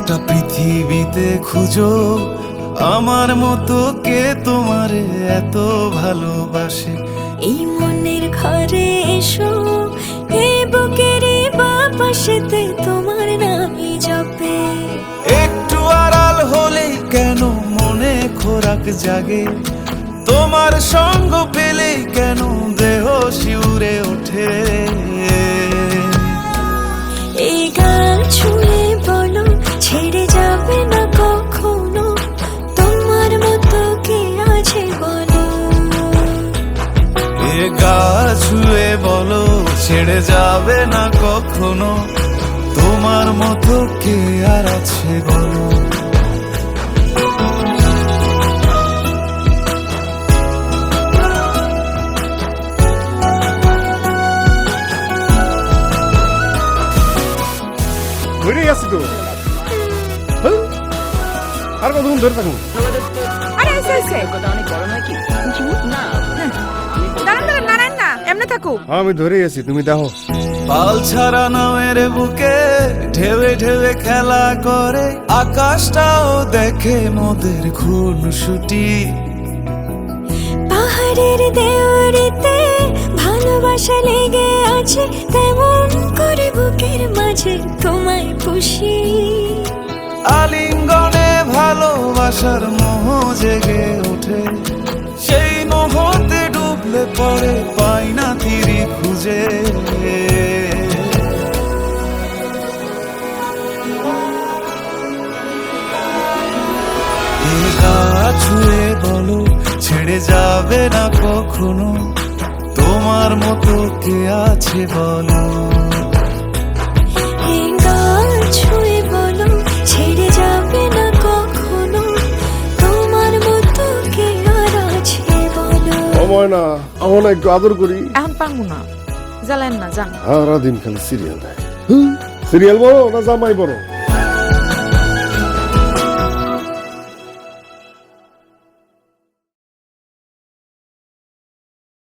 গোটা পৃথিবীতে খুঁজো আমার মতো কে তোমারে এত ভালোবাসে। এই মনের ঘরে এসো, এই বুকের বাপাশেতে তোমার নামই জপে। একটু আড়াল হলেই কেন মনে খোরাক জাগে, তোমার সঙ্গ পেলেই কেন দেহ শিউরে ওঠে। এই গান ছুঁয়ে বলো ছেড়ে যাবে না কখনো, তোমার মতো কে আছে বলো। এ গা ছুঁয়ে বলো ছেড়ে যাবে না কখনো, তোমার মতো কে আর আছে বলো। ধরে আছি তো, হ্যাঁ? আর কতক্ষণ ধরে থাকুন? আরে এসে এসে অনেক বড় নয় কি না, দাঁড়ান দাঁড়ান নারায়ণ না এমনি থাকুক। হ্যাঁ, আমি ধরে আছি, তুমি দেখো। পাল ছাড়া নামের বুকে ঢেবে ঢেবে খেলা করে, আকাশটাও দেখে মোদের খুনসুটি। পাহাড়ের দেওয়ারিতে ভালোবাসা লেগে আছে, তেমন করে বুকের মাঝে তোমায় পুষি। আলিঙ্গনে ভালোবাসার মোহ জেগে ওঠে, সেই মোহতে ডুবলে পরে পাই না তীরে খুঁজে। এ গা ছুঁয়ে বলো ছেড়ে যাবে না কখনো, তোমার মতো কে আছে বলো। এই গান ছুঁয়ে বলো ছেড়ে যাবে না কখনো, তোমার মতো কে আর আছে বলো। সময় না, আমার না একটু আদর করি। এখন পাঙ্গু না, জ্বালেন না যান। সারাদিন খালি সিরিয়াল দেয়। সিরিয়াল বড় না জামাই বড়?